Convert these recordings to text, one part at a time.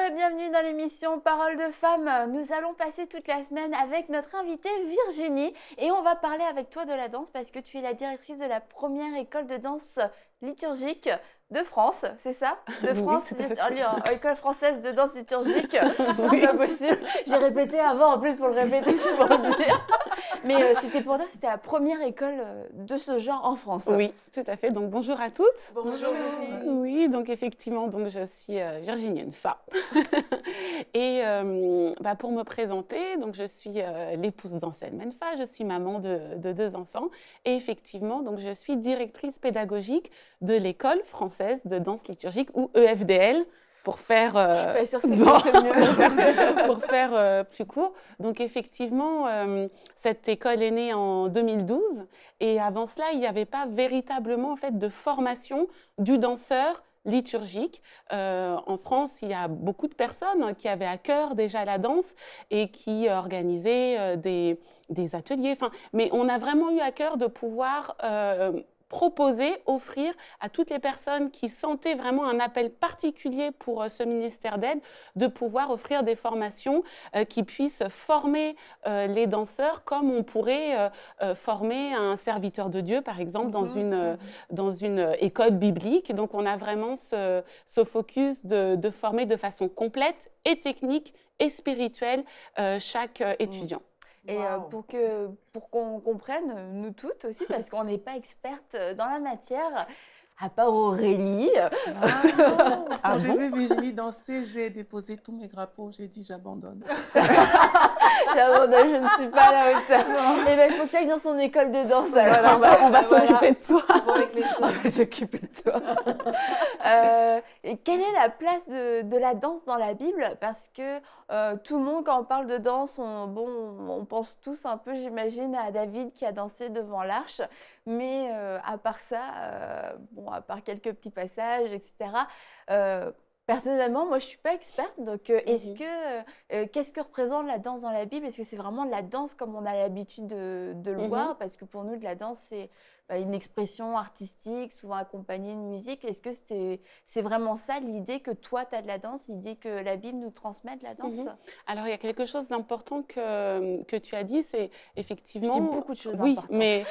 et bienvenue dans l'émission Parole de Femmes. Nous allons passer toute la semaine avec notre invitée Virginie et on va parler avec toi de la danse parce que tu es la directrice de la première école de danse liturgique de France, c'est ça? De France, école française de danse liturgique. C'est pas possible. J'ai répété avant en plus pour le répéter, pour le dire. Mais c'était pour dire que c'était la première école de ce genre en France. Oui, tout à fait. Donc bonjour à toutes. Bonjour Virginie. Oui, donc effectivement, donc je suis Virginienne Fa. Et pour me présenter, donc je suis l'épouse d'Ansel Menfa, je suis maman de 2 enfants et effectivement, donc je suis directrice pédagogique de l'école française de danse liturgique ou EFDL. Pour faire, je suis pas sûre que c'est mieux. pour faire plus court. Donc effectivement, cette école est née en 2012 et avant cela, il n'y avait pas véritablement en fait, de formation du danseur liturgique. En France, il y a beaucoup de personnes qui avaient à cœur déjà la danse et qui organisaient des ateliers. Mais on a vraiment eu à cœur de pouvoir proposer, offrir à toutes les personnes qui sentaient vraiment un appel particulier pour ce ministère d'aide, de pouvoir offrir des formations qui puissent former les danseurs comme on pourrait former un serviteur de Dieu, par exemple, dans une école biblique. Donc, on a vraiment ce focus de former de façon complète et technique et spirituelle chaque étudiant. Et pour qu'on comprenne, nous toutes aussi, parce qu'on n'est pas expertes dans la matière, à part Aurélie. Quand j'ai vu Virginie danser, j'ai déposé tous mes drapeaux, j'ai dit j'abandonne. J'abandonne, je ne suis pas à la hauteur. Et ben, il faut que tu ailles dans son école de danse. Voilà, on va s'occuper de toi. On va s'occuper de toi. Et quelle est la place de la danse dans la Bible? Parce que tout le monde, quand on parle de danse, on pense tous un peu, j'imagine, à David qui a dansé devant l'arche. Mais à part ça, à part quelques petits passages, etc., personnellement, moi, je ne suis pas experte. Donc, qu'est-ce que représente la danse dans la Bible? Est-ce que c'est vraiment de la danse comme on a l'habitude de le voir? Parce que pour nous, de la danse, c'est une expression artistique, souvent accompagnée de musique. Est-ce que c'est vraiment ça l'idée que toi, tu as de la danse, l'idée que la Bible nous transmet de la danse? Alors, il y a quelque chose d'important que tu as dit, c'est effectivement… Je dis beaucoup de choses importantes. Mais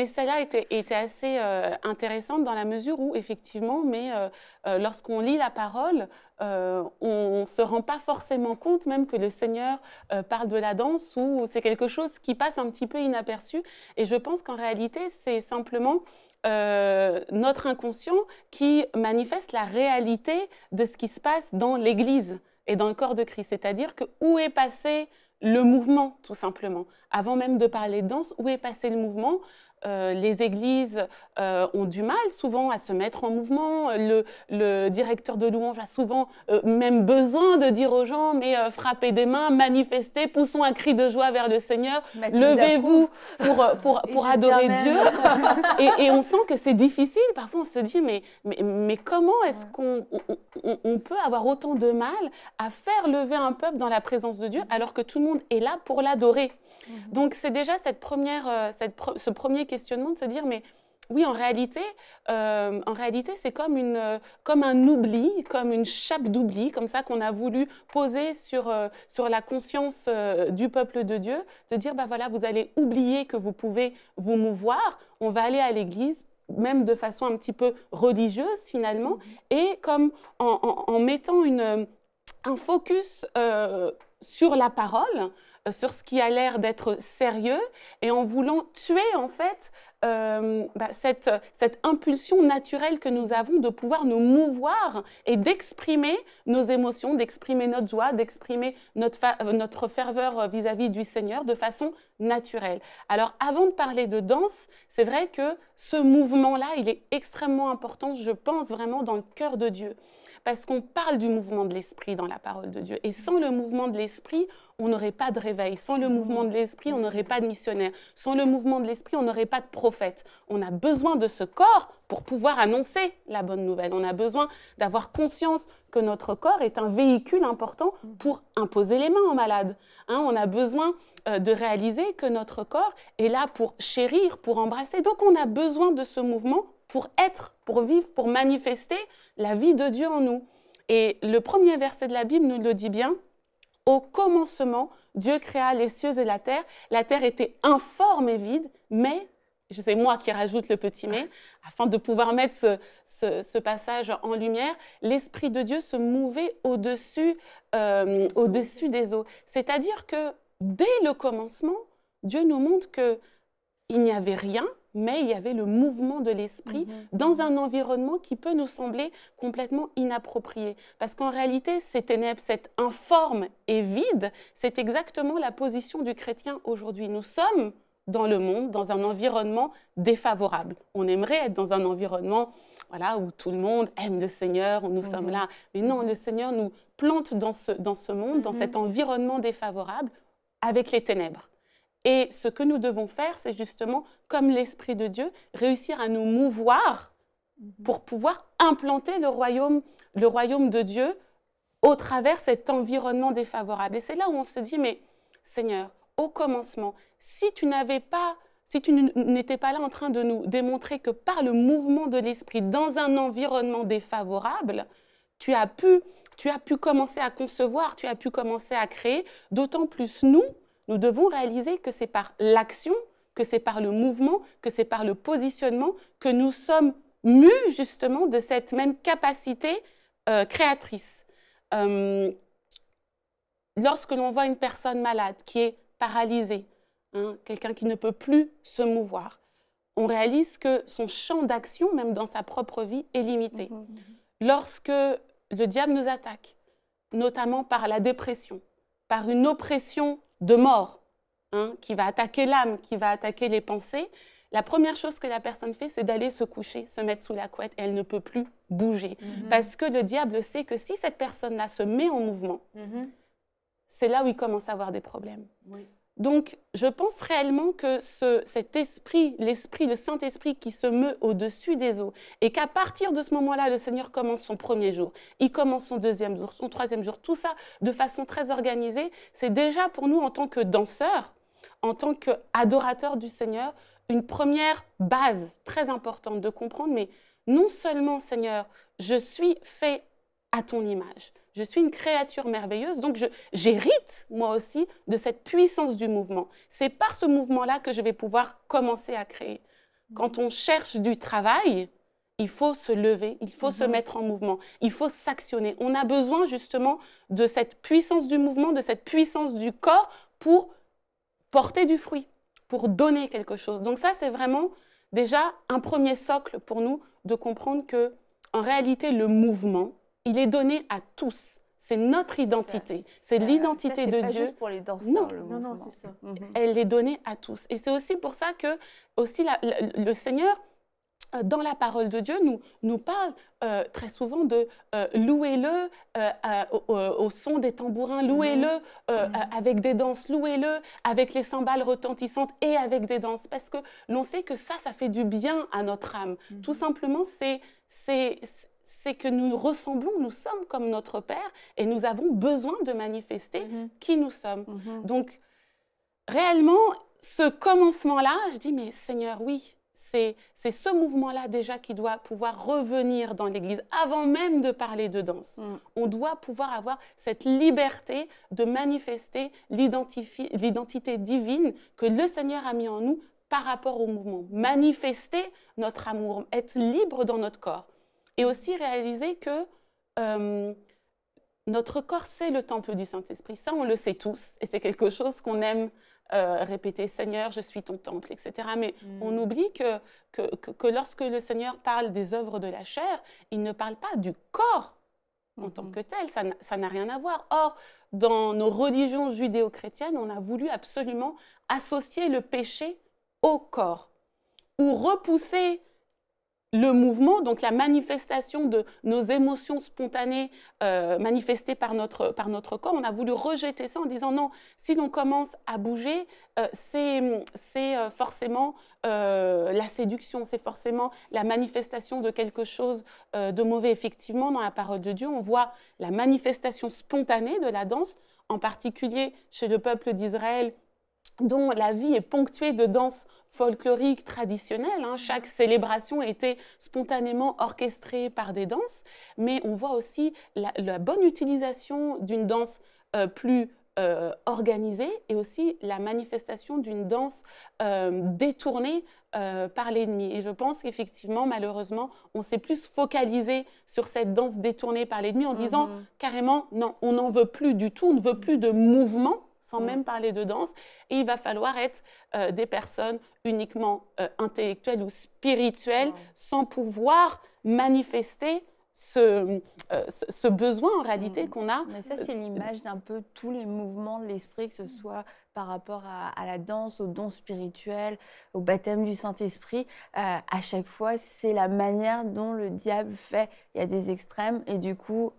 celle-là était assez intéressante dans la mesure où, effectivement, lorsqu'on lit la parole, on ne se rend pas forcément compte même que le Seigneur parle de la danse ou c'est quelque chose qui passe un petit peu inaperçu. Et je pense qu'en réalité, c'est simplement notre inconscient qui manifeste la réalité de ce qui se passe dans l'Église et dans le corps de Christ. C'est-à-dire que où est passé le mouvement, tout simplement. Avant même de parler de danse, où est passé le mouvement? Les églises ont du mal souvent à se mettre en mouvement. Le directeur de louange a souvent même besoin de dire aux gens mais frappez des mains, manifestez, poussons un cri de joie vers le Seigneur, levez-vous pour adorer Dieu. Et on sent que c'est difficile. Parfois on se dit mais comment est-ce qu'on peut avoir autant de mal à faire lever un peuple dans la présence de Dieu alors que tout le monde est là pour l'adorer? Donc, c'est déjà ce premier questionnement de se dire, mais oui, en réalité c'est comme un oubli, comme une chape d'oubli, comme ça qu'on a voulu poser sur la conscience du peuple de Dieu, de dire, voilà, vous allez oublier que vous pouvez vous mouvoir, on va aller à l'église, même de façon un petit peu religieuse finalement, et comme en mettant un focus sur la parole, sur ce qui a l'air d'être sérieux et en voulant tuer en fait cette impulsion naturelle que nous avons de pouvoir nous mouvoir et d'exprimer nos émotions, d'exprimer notre joie, d'exprimer notre ferveur vis-à-vis du Seigneur de façon naturelle. Alors avant de parler de danse, c'est vrai que ce mouvement-là, il est extrêmement important, je pense vraiment dans le cœur de Dieu. Parce qu'on parle du mouvement de l'esprit dans la parole de Dieu. Et sans le mouvement de l'esprit, on n'aurait pas de réveil. Sans le mouvement de l'esprit, on n'aurait pas de missionnaire. Sans le mouvement de l'esprit, on n'aurait pas de prophète. On a besoin de ce corps pour pouvoir annoncer la bonne nouvelle. On a besoin d'avoir conscience que notre corps est un véhicule important pour imposer les mains aux malades. On a besoin de réaliser que notre corps est là pour chérir, pour embrasser. Donc, on a besoin de ce mouvement pour être, pour vivre, pour manifester la vie de Dieu en nous. Et le premier verset de la Bible nous le dit bien. Au commencement, Dieu créa les cieux et la terre. La terre était informe et vide, mais, c'est moi qui rajoute le petit mais, afin de pouvoir mettre ce passage en lumière, l'Esprit de Dieu se mouvait au-dessus des eaux. C'est-à-dire que dès le commencement, Dieu nous montre qu'il n'y avait rien, mais il y avait le mouvement de l'esprit dans un environnement qui peut nous sembler complètement inapproprié. Parce qu'en réalité, ces ténèbres, cette informe et vide, c'est exactement la position du chrétien aujourd'hui. Nous sommes dans le monde, dans un environnement défavorable. On aimerait être dans un environnement où tout le monde aime le Seigneur, où nous sommes là. Mais non, le Seigneur nous plante dans ce monde, dans cet environnement défavorable, avec les ténèbres. Et ce que nous devons faire, c'est justement, comme l'Esprit de Dieu, réussir à nous mouvoir pour pouvoir implanter le royaume de Dieu au travers cet environnement défavorable. Et c'est là où on se dit, mais Seigneur, au commencement, si tu n'étais pas là en train de nous démontrer que par le mouvement de l'Esprit, dans un environnement défavorable, tu as pu commencer à concevoir, tu as pu commencer à créer, d'autant plus nous devons réaliser que c'est par l'action, que c'est par le mouvement, que c'est par le positionnement que nous sommes mus justement de cette même capacité créatrice. Lorsque l'on voit une personne malade qui est paralysée, quelqu'un qui ne peut plus se mouvoir, on réalise que son champ d'action, même dans sa propre vie, est limité. Lorsque le diable nous attaque, notamment par la dépression, par une oppression de mort, qui va attaquer l'âme, qui va attaquer les pensées, la première chose que la personne fait, c'est d'aller se coucher, se mettre sous la couette, et elle ne peut plus bouger. Parce que le diable sait que si cette personne-là se met en mouvement, c'est là où il commence à avoir des problèmes. Donc, je pense réellement que cet esprit, le Saint-Esprit qui se meut au-dessus des eaux, et qu'à partir de ce moment-là, le Seigneur commence son premier jour, il commence son deuxième jour, son troisième jour, tout ça de façon très organisée, c'est déjà pour nous en tant que danseurs, en tant qu'adorateurs du Seigneur, une première base très importante de comprendre, mais non seulement, Seigneur, je suis fait à ton image, je suis une créature merveilleuse, donc j'hérite, moi aussi, de cette puissance du mouvement. C'est par ce mouvement-là que je vais pouvoir commencer à créer. Quand on cherche du travail, il faut se lever, il faut se mettre en mouvement, il faut s'actionner. On a besoin justement de cette puissance du mouvement, de cette puissance du corps pour porter du fruit, pour donner quelque chose. Donc ça, c'est vraiment déjà un premier socle pour nous de comprendre que, en réalité, le mouvement, il est donné à tous. C'est notre identité. C'est l'identité de Dieu. C'est pas juste pour les danseurs. Non, c'est ça. Elle est donnée à tous. Et c'est aussi pour ça que aussi le Seigneur, dans la parole de Dieu, nous parle très souvent de louez-le au son des tambourins, louez-le avec des danses, louez-le avec les cymbales retentissantes et avec des danses. Parce que l'on sait que ça fait du bien à notre âme. Tout simplement, c'est que nous ressemblons, nous sommes comme notre Père et nous avons besoin de manifester qui nous sommes. Donc, réellement, ce commencement-là, je dis, mais Seigneur, oui, c'est ce mouvement-là déjà qui doit pouvoir revenir dans l'Église, avant même de parler de danse. On doit pouvoir avoir cette liberté de manifester l'identité divine que le Seigneur a mis en nous par rapport au mouvement. Manifester notre amour, être libre dans notre corps. Et aussi réaliser que notre corps, c'est le temple du Saint-Esprit. Ça, on le sait tous. Et c'est quelque chose qu'on aime répéter. Seigneur, je suis ton temple, etc. Mais on oublie que lorsque le Seigneur parle des œuvres de la chair, il ne parle pas du corps en tant que tel. Ça n'a rien à voir. Or, dans nos religions judéo-chrétiennes, on a voulu absolument associer le péché au corps ou repousser le mouvement, donc la manifestation de nos émotions spontanées manifestées par notre corps. On a voulu rejeter ça en disant non, si l'on commence à bouger, c'est forcément la séduction, c'est forcément la manifestation de quelque chose de mauvais. Effectivement, dans la parole de Dieu, on voit la manifestation spontanée de la danse, en particulier chez le peuple d'Israël, dont la vie est ponctuée de danses folkloriques traditionnelles. Chaque célébration était spontanément orchestrée par des danses, mais on voit aussi la bonne utilisation d'une danse plus organisée et aussi la manifestation d'une danse détournée par l'ennemi. Et je pense qu'effectivement, malheureusement, on s'est plus focalisé sur cette danse détournée par l'ennemi en disant carrément, non, on n'en veut plus du tout, on ne veut plus de mouvement, sans même parler de danse, et il va falloir être des personnes uniquement intellectuelles ou spirituelles, sans pouvoir manifester ce besoin en réalité qu'on a. Mais ça, c'est l'image d'un peu tous les mouvements de l'esprit, que ce soit par rapport à la danse, aux dons spirituels, au baptême du Saint-Esprit. À chaque fois, c'est la manière dont le diable fait. Il y a des extrêmes et du coup,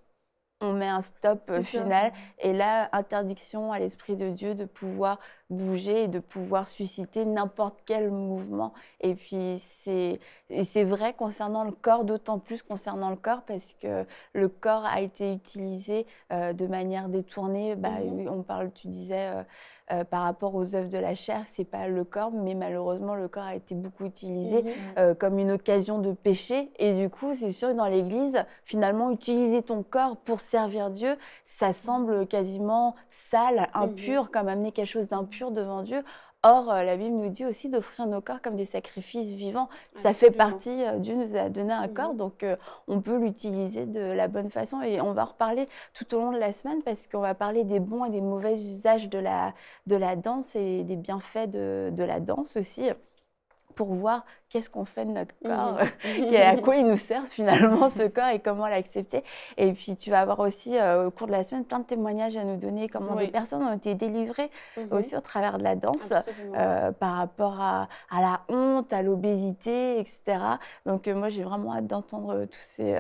on met un stop final. Et là, interdiction à l'Esprit de Dieu de pouvoir bouger et de pouvoir susciter n'importe quel mouvement. Et puis, c'est vrai concernant le corps, d'autant plus concernant le corps, parce que le corps a été utilisé de manière détournée. On parle, tu disais, par rapport aux œuvres de la chair, c'est pas le corps, mais malheureusement, le corps a été beaucoup utilisé comme une occasion de péché. Et du coup, c'est sûr que dans l'Église, finalement, utiliser ton corps pour servir Dieu, ça semble quasiment sale, impur, comme amener quelque chose d'impur devant Dieu. Or, la Bible nous dit aussi d'offrir nos corps comme des sacrifices vivants. Ça fait partie, Dieu nous a donné un corps, donc on peut l'utiliser de la bonne façon. Et on va en reparler tout au long de la semaine parce qu'on va parler des bons et des mauvais usages de la danse et des bienfaits de la danse aussi, pour voir qu'est-ce qu'on fait de notre corps, à quoi il nous sert finalement ce corps et comment l'accepter. Et puis tu vas avoir aussi au cours de la semaine plein de témoignages à nous donner, comment des personnes ont été délivrées aussi au travers de la danse par rapport à la honte, à l'obésité, etc. Donc moi j'ai vraiment hâte d'entendre tous ces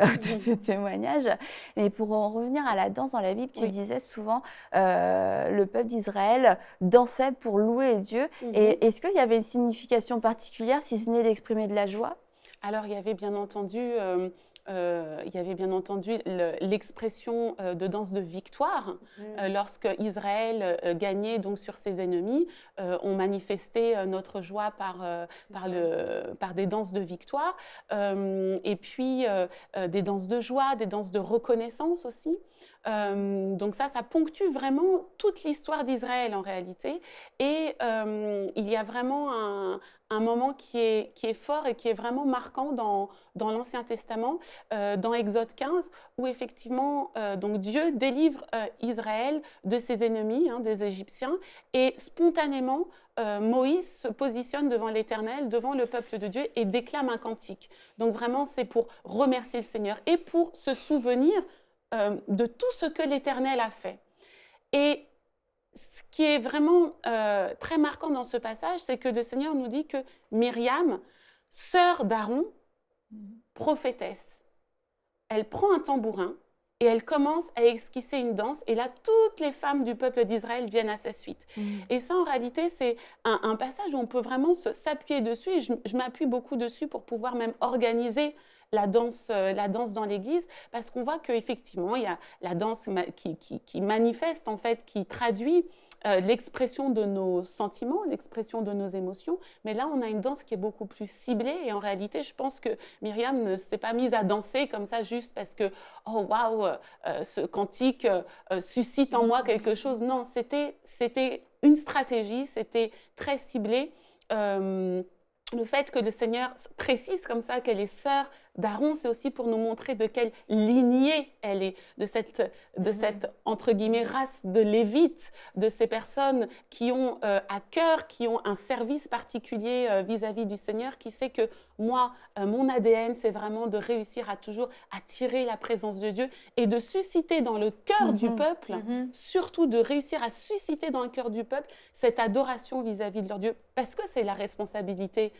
témoignages. Mais pour en revenir à la danse dans la Bible, tu disais souvent le peuple d'Israël dansait pour louer Dieu. Et est-ce qu'il y avait une signification particulière, si ce n'est d'exprimer de la joie? Alors, il y avait bien entendu l'expression de danse de victoire. Lorsque Israël gagnait donc sur ses ennemis, on manifestait notre joie par des danses de victoire. Et puis, des danses de joie, des danses de reconnaissance aussi. Donc ça ponctue vraiment toute l'histoire d'Israël en réalité. Et il y a vraiment un moment qui est fort et qui est vraiment marquant dans l'Ancien Testament, dans Exode 15, où effectivement donc Dieu délivre Israël de ses ennemis, des Égyptiens, et spontanément Moïse se positionne devant l'Éternel, devant le peuple de Dieu, et déclame un cantique. Donc vraiment c'est pour remercier le Seigneur et pour se souvenir de tout ce que l'Éternel a fait. Et ce qui est vraiment très marquant dans ce passage, c'est que le Seigneur nous dit que Myriam, sœur d'Aaron, prophétesse, elle prend un tambourin et elle commence à esquisser une danse, et là, toutes les femmes du peuple d'Israël viennent à sa suite. Et ça, en réalité, c'est un passage où on peut vraiment s'appuyer dessus, et je m'appuie beaucoup dessus pour pouvoir même organiser la danse dans l'Église, parce qu'on voit qu'effectivement, il y a la danse qui manifeste, en fait, qui traduit l'expression de nos sentiments, l'expression de nos émotions, mais là, on a une danse qui est beaucoup plus ciblée, et en réalité, je pense que Myriam ne s'est pas mise à danser comme ça juste parce que « Oh, waouh, ce cantique suscite en moi quelque chose ». Non, c'était une stratégie, c'était très ciblé. Le fait que le Seigneur précise comme ça qu'elle est sœur d'Aaron, c'est aussi pour nous montrer de quelle lignée elle est, de cette entre guillemets, race de Lévites, de ces personnes qui ont à cœur, qui ont un service particulier vis-à-vis du Seigneur, qui sait que moi, mon ADN, c'est vraiment de réussir à toujours attirer la présence de Dieu et de susciter dans le cœur du peuple, surtout de réussir à susciter dans le cœur du peuple cette adoration vis-à-vis de leur Dieu, parce que c'est la responsabilité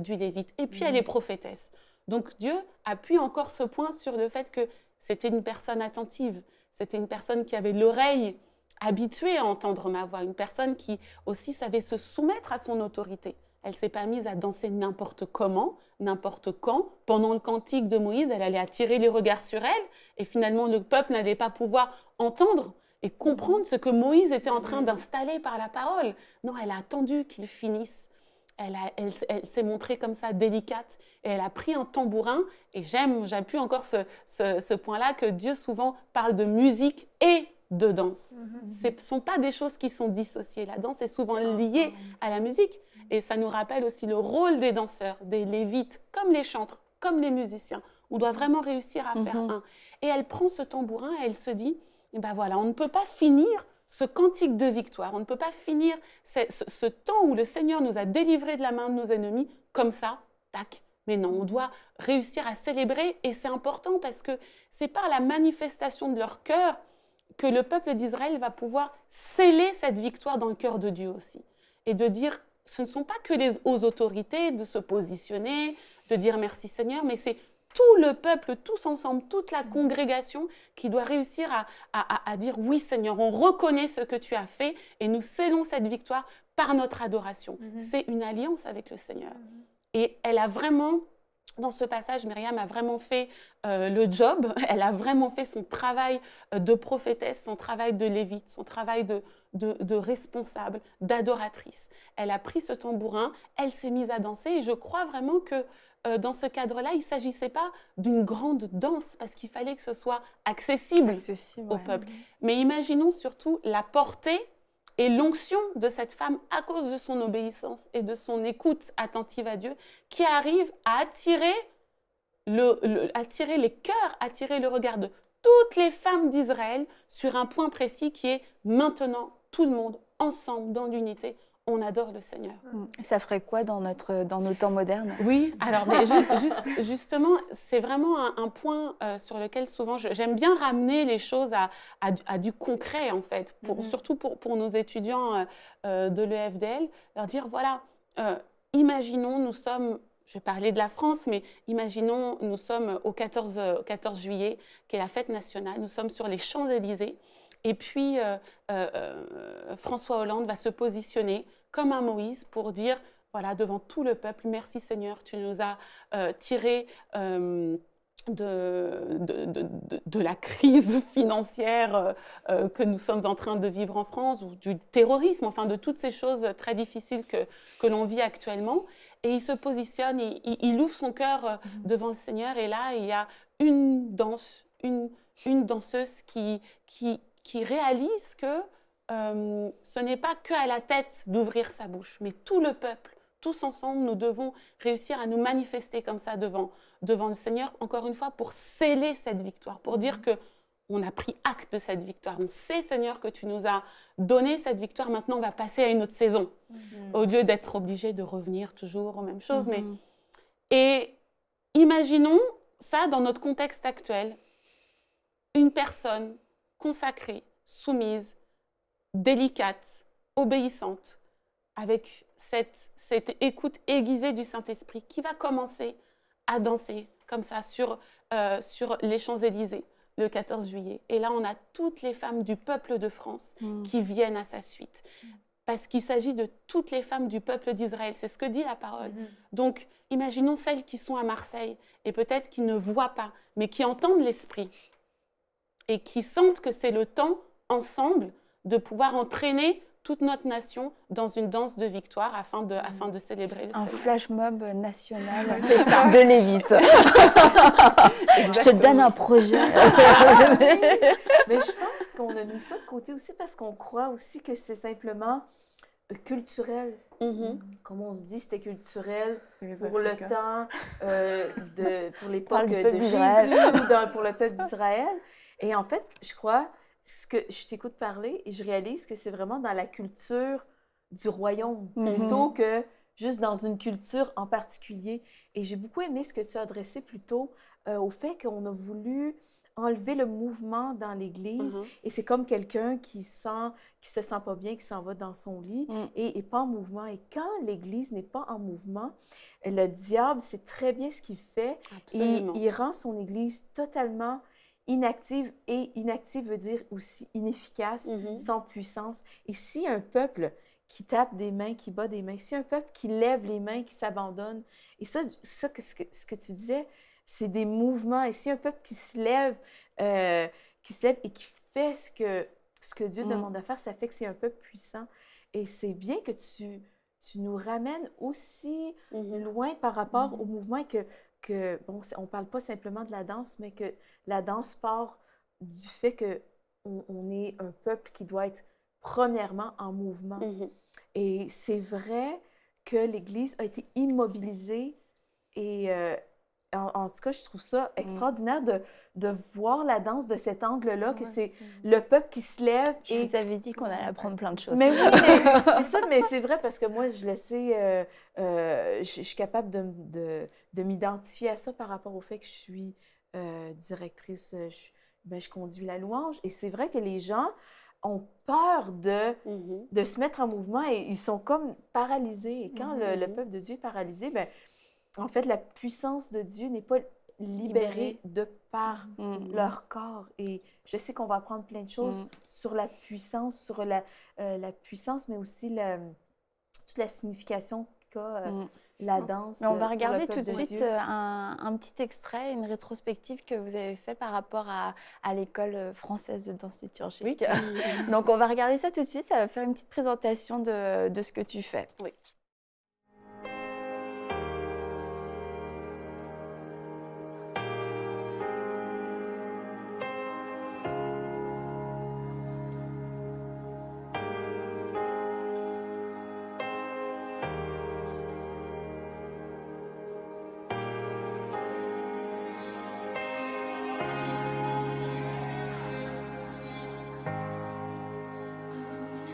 du Lévite. Et puis elle est prophétesse. Donc Dieu appuie encore ce point sur le fait que c'était une personne attentive, c'était une personne qui avait l'oreille habituée à entendre ma voix, une personne qui aussi savait se soumettre à son autorité. Elle ne s'est pas mise à danser n'importe comment, n'importe quand. Pendant le cantique de Moïse, elle allait attirer les regards sur elle, et finalement le peuple n'allait pas pouvoir entendre et comprendre ce que Moïse était en train d'installer par la parole. Non, elle a attendu qu'il finisse. Elle s'est montrée comme ça délicate et elle a pris un tambourin. Et j'appuie encore ce point-là que Dieu souvent parle de musique et de danse. Ce ne sont pas des choses qui sont dissociées. La danse est souvent liée à la musique. Et ça nous rappelle aussi le rôle des danseurs, des lévites, comme les chantres, comme les musiciens. On doit vraiment réussir à faire un. Et elle prend ce tambourin et elle se dit, eh ben voilà, on ne peut pas finir ce cantique de victoire, on ne peut pas finir ce temps où le Seigneur nous a délivrés de la main de nos ennemis comme ça, tac. Mais non, on doit réussir à célébrer et c'est important parce que c'est par la manifestation de leur cœur que le peuple d'Israël va pouvoir sceller cette victoire dans le cœur de Dieu aussi. Et de dire, ce ne sont pas que aux autorités de se positionner, de dire merci Seigneur, mais c'est tout le peuple, tous ensemble, toute la congrégation qui doit réussir à dire oui Seigneur, on reconnaît ce que tu as fait et nous scellons cette victoire par notre adoration. C'est une alliance avec le Seigneur. Et elle a vraiment, dans ce passage, Myriam a vraiment fait le job, elle a vraiment fait son travail de prophétesse, son travail de lévite, son travail de responsable, d'adoratrice. Elle a pris ce tambourin, elle s'est mise à danser et je crois vraiment que dans ce cadre-là, il ne s'agissait pas d'une grande danse parce qu'il fallait que ce soit accessible au peuple. Mais imaginons surtout la portée et l'onction de cette femme à cause de son obéissance et de son écoute attentive à Dieu qui arrive à attirer les cœurs, attirer le regard de toutes les femmes d'Israël sur un point précis qui est maintenant tout le monde ensemble dans l'unité. On adore le Seigneur. Ça ferait quoi dans nos temps modernes? Oui, alors mais justement, c'est vraiment un point sur lequel souvent j'aime bien ramener les choses à du concret en fait, surtout pour nos étudiants de l'EFDL, leur dire voilà, imaginons nous sommes, je vais parler de la France, mais imaginons nous sommes au 14 juillet, qui est la fête nationale, nous sommes sur les Champs-Élysées, et puis François Hollande va se positionner comme un Moïse pour dire, voilà, devant tout le peuple, merci Seigneur, tu nous as tirés de la crise financière que nous sommes en train de vivre en France, ou du terrorisme, enfin de toutes ces choses très difficiles que l'on vit actuellement. Et il se positionne, il ouvre son cœur devant le Seigneur, et là, il y a une danseuse qui réalise que ce n'est pas qu'à la tête d'ouvrir sa bouche, mais tout le peuple, tous ensemble, nous devons réussir à nous manifester comme ça devant le Seigneur, encore une fois, pour sceller cette victoire, pour dire qu'on a pris acte de cette victoire. On sait, Seigneur, que tu nous as donné cette victoire, maintenant on va passer à une autre saison, au lieu d'être obligé de revenir toujours aux mêmes choses. Et imaginons ça dans notre contexte actuel, une personne consacrée, soumise, délicate, obéissante, avec cette écoute aiguisée du Saint-Esprit qui va commencer à danser comme ça sur les Champs-Élysées le 14 juillet. Et là, on a toutes les femmes du peuple de France qui viennent à sa suite. Parce qu'il s'agit de toutes les femmes du peuple d'Israël. C'est ce que dit la parole. Donc, imaginons celles qui sont à Marseille et peut-être qui ne voient pas, mais qui entendent l'Esprit et qui sentent que c'est le temps, ensemble, de pouvoir entraîner toute notre nation dans une danse de victoire afin de célébrer le Seigneur. Un flash mob national, c'est ça, de lévite. Je te donne un projet. Mais je pense qu'on a mis ça de côté aussi parce qu'on croit aussi que c'est simplement culturel. Comme on se dit, c'était culturel pour le temps, pour l'époque de Jésus ou pour le peuple d'Israël. Et en fait, je crois, je t'écoute parler et je réalise que c'est vraiment dans la culture du royaume, plutôt que juste dans une culture en particulier. Et j'ai beaucoup aimé ce que tu as adressé plus tôt au fait qu'on a voulu enlever le mouvement dans l'Église. Et c'est comme quelqu'un qui se sent pas bien, qui s'en va dans son lit et n'est pas en mouvement. Et quand l'Église n'est pas en mouvement, le diable sait très bien ce qu'il fait. Absolument. Et il rend son Église totalement inactive, et inactive veut dire aussi inefficace, sans puissance. Et si un peuple qui tape des mains, qui bat des mains, si un peuple qui lève les mains, qui s'abandonne, et ça ce que tu disais, c'est des mouvements. Et si un peuple qui se lève et qui fait ce que ce que Dieu demande de faire, ça fait que c'est un peuple puissant. Et c'est bien que tu nous ramènes aussi loin par rapport au mouvement bon, on ne parle pas simplement de la danse, mais que la danse part du fait qu'on est un peuple qui doit être premièrement en mouvement. Et c'est vrai que l'Église a été immobilisée et en tout cas, je trouve ça extraordinaire de voir la danse de cet angle-là, que c'est le peuple qui se lève. Et vous avez dit qu'on allait apprendre plein de choses. Mais oui, c'est ça, mais c'est vrai parce que moi, je le sais, je suis capable de m'identifier à ça par rapport au fait que je suis directrice, je conduis la louange. Et c'est vrai que les gens ont peur de se mettre en mouvement et ils sont comme paralysés. Et quand le peuple de Dieu est paralysé, ben, en fait, la puissance de Dieu n'est pas libérée de par leur corps. Et je sais qu'on va apprendre plein de choses sur la puissance, la puissance, mais aussi toute la signification qu'a la danse. Mais on va regarder tout de suite un petit extrait, une rétrospective que vous avez fait par rapport à l'école française de danse liturgique. Oui. Donc, on va regarder ça tout de suite. Ça va faire une petite présentation de ce que tu fais. Oui.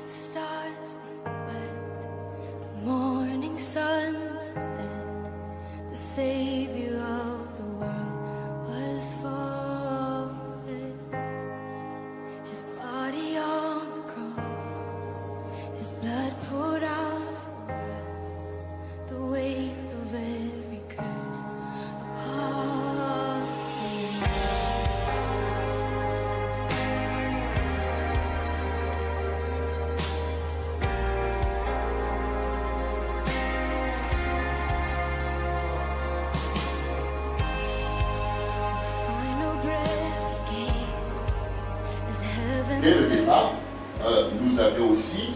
Stars wet, the morning sun's dead, the Savior of the world was fallen, his body on the cross, his blood poured out for us, the weight of every curse upon him. Dès le départ, nous avions aussi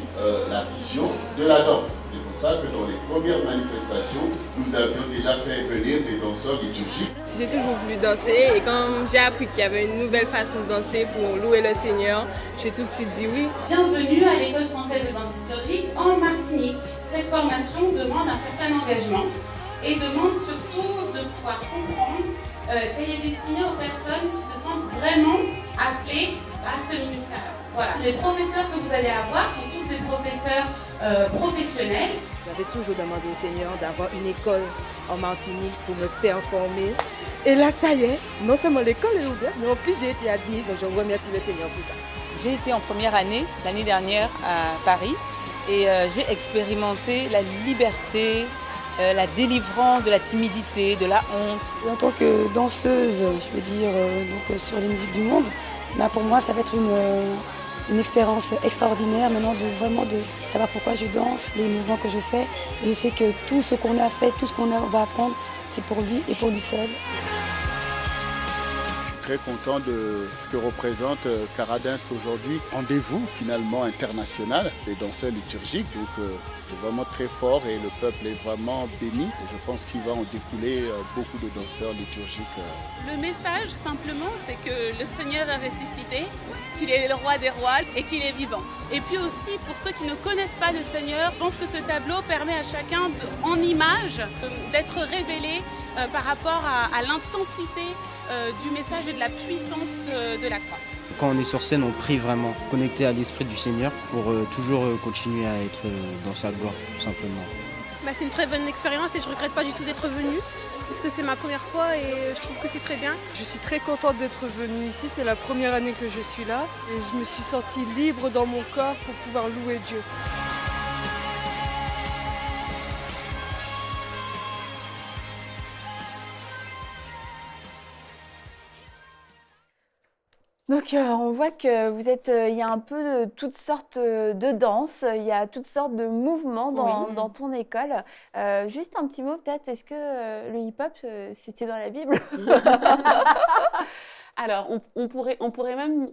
la vision de la danse. C'est pour ça que dans les premières manifestations, nous avions déjà fait venir des danseurs liturgiques. J'ai toujours voulu danser et quand j'ai appris qu'il y avait une nouvelle façon de danser pour louer le Seigneur, j'ai tout de suite dit oui. Bienvenue à l'École française de danse liturgique en Martinique. Cette formation demande un certain engagement et demande surtout de pouvoir comprendre qu'elle est destinée aux personnes qui se sentent vraiment appelées à ce ministère. Voilà. Les professeurs que vous allez avoir sont tous des professeurs professionnels. J'avais toujours demandé au Seigneur d'avoir une école en Martinique pour me performer. Et là, ça y est, non seulement l'école est ouverte, mais en plus j'ai été admise, donc je remercie le Seigneur pour ça. J'ai été en première année, l'année dernière, à Paris, et j'ai expérimenté la liberté, la délivrance de la timidité, de la honte. Et en tant que danseuse, je veux dire, donc, sur les musiques du monde, bah, pour moi, ça va être une expérience extraordinaire maintenant de vraiment de savoir pourquoi je danse, les mouvements que je fais. Et je sais que tout ce qu'on a fait, tout ce qu'on va apprendre, c'est pour lui et pour lui seul. Très content de ce que représente Caradens aujourd'hui. Rendez-vous finalement international des danseurs liturgiques. Donc c'est vraiment très fort et le peuple est vraiment béni. Et je pense qu'il va en découler beaucoup de danseurs liturgiques. Le message simplement, c'est que le Seigneur a ressuscité, qu'il est le roi des rois et qu'il est vivant. Et puis aussi pour ceux qui ne connaissent pas le Seigneur, je pense que ce tableau permet à chacun en image d'être révélé par rapport à l'intensité du message et de la puissance de la croix. Quand on est sur scène, on prie vraiment, connecté à l'Esprit du Seigneur pour toujours continuer à être dans sa gloire, tout simplement. C'est une très bonne expérience et je ne regrette pas du tout d'être venue, puisque c'est ma première fois et je trouve que c'est très bien. Je suis très contente d'être venue ici, c'est la première année que je suis là et je me suis sentie libre dans mon corps pour pouvoir louer Dieu. Donc, on voit que vous êtes, il y a un peu de toutes sortes de danses, il y a toutes sortes de mouvements dans ton école. Juste un petit mot peut-être, est-ce que le hip-hop, c'était dans la Bible? Alors, on pourrait même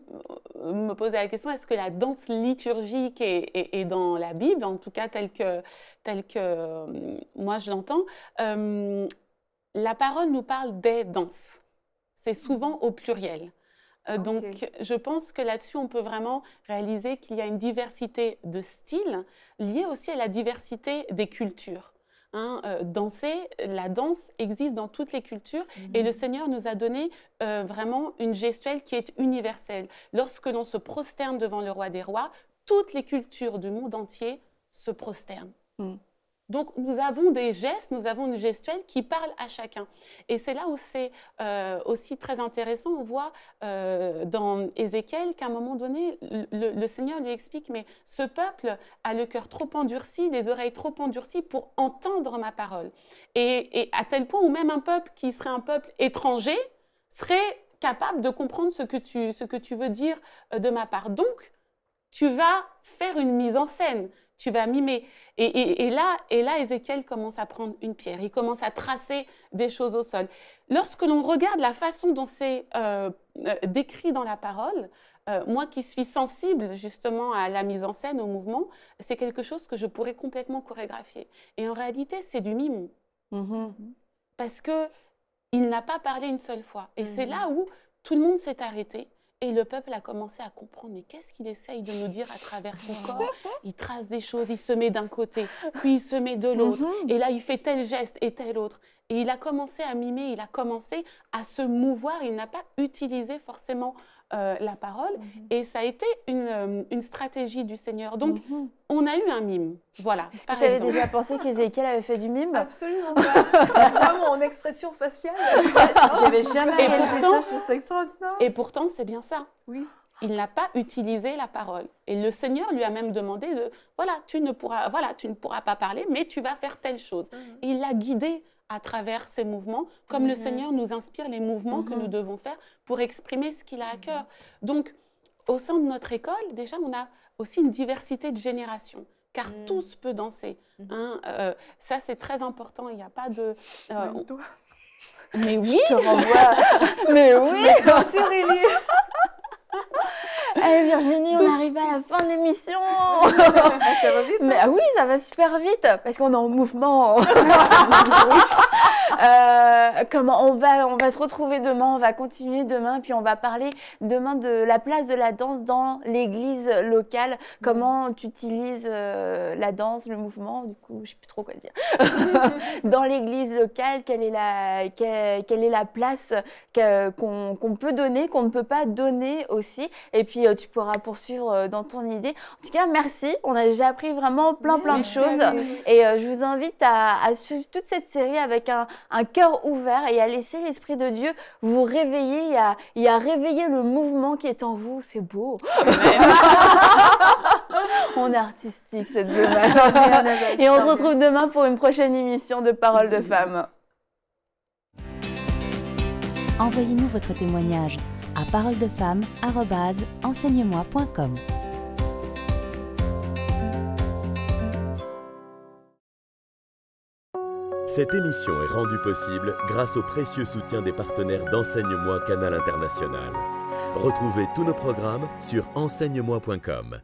me poser la question, est-ce que la danse liturgique est dans la Bible, en tout cas telle que moi je l'entends. La parole nous parle des danses. C'est souvent au pluriel. Donc, je pense que là-dessus, on peut vraiment réaliser qu'il y a une diversité de styles liée aussi à la diversité des cultures. La danse existe dans toutes les cultures et le Seigneur nous a donné vraiment une gestuelle qui est universelle. Lorsque l'on se prosterne devant le roi des rois, toutes les cultures du monde entier se prosternent. Donc, nous avons des gestes, nous avons une gestuelle qui parle à chacun. Et c'est là où c'est aussi très intéressant. On voit dans Ézéchiel qu'à un moment donné, le Seigneur lui explique « Mais ce peuple a le cœur trop endurci, les oreilles trop endurcies pour entendre ma parole. » Et à tel point où même un peuple qui serait un peuple étranger serait capable de comprendre ce que tu veux dire de ma part. Donc, tu vas faire une mise en scène. Tu vas mimer. Et là, Ézéchiel commence à prendre une pierre. Il commence à tracer des choses au sol. Lorsque l'on regarde la façon dont c'est décrit dans la parole, moi qui suis sensible justement à la mise en scène, au mouvement, c'est quelque chose que je pourrais complètement chorégraphier. Et en réalité, c'est du mime. Parce qu'il n'a pas parlé une seule fois. Et c'est là où tout le monde s'est arrêté. Et le peuple a commencé à comprendre, mais qu'est-ce qu'il essaye de nous dire à travers son corps? Il trace des choses, il se met d'un côté, puis il se met de l'autre. Et là, il fait tel geste et tel autre. Et il a commencé à mimer, il a commencé à se mouvoir. Il n'a pas utilisé forcément la parole. Et ça a été une stratégie du Seigneur. Donc, on a eu un mime. Voilà. Est-ce que tu avais déjà pensé qu'Ézéchiel avait fait du mime? Absolument pas. Vraiment, en expression faciale. J'avais jamais réalisé ça, je trouve ça extraordinaire. Et pourtant, c'est bien ça. Oui. Il n'a pas utilisé la parole. Et le Seigneur lui a même demandé tu ne pourras pas parler, mais tu vas faire telle chose. Et il l'a guidé à travers ces mouvements, comme le Seigneur nous inspire les mouvements que nous devons faire pour exprimer ce qu'il a à cœur. Donc, au sein de notre école, déjà, on a aussi une diversité de générations, car tous peuvent danser. Ça, c'est très important. Il n'y a pas de... Même toi. Mais oui. Je te renvoie. Mais oui. Mais toi aussi, Aurélie. Allez Virginie, on arrive à la fin de l'émission. Ça va vite. Mais oui, ça va super vite parce qu'on est en mouvement. Comment on va se retrouver demain, on va continuer demain, puis on va parler demain de la place de la danse dans l'église locale. Comment tu utilises la danse, le mouvement, du coup, je sais plus trop quoi dire. Dans l'église locale, quelle est la place qu'on peut donner, qu'on ne peut pas donner aussi. Et puis tu pourras poursuivre dans ton idée. En tout cas, merci. On a déjà appris vraiment plein de choses. Et je vous invite à suivre toute cette série avec un cœur ouvert et à laisser l'Esprit de Dieu vous réveiller et à réveiller le mouvement qui est en vous. C'est beau. On est artistique cette semaine. Et on se retrouve demain pour une prochaine émission de Paroles de Femmes. Envoyez-nous votre témoignage à paroledefemmes@enseigne-moi.com. Cette émission est rendue possible grâce au précieux soutien des partenaires d'Enseigne-moi Canal International. Retrouvez tous nos programmes sur enseigne-moi.com.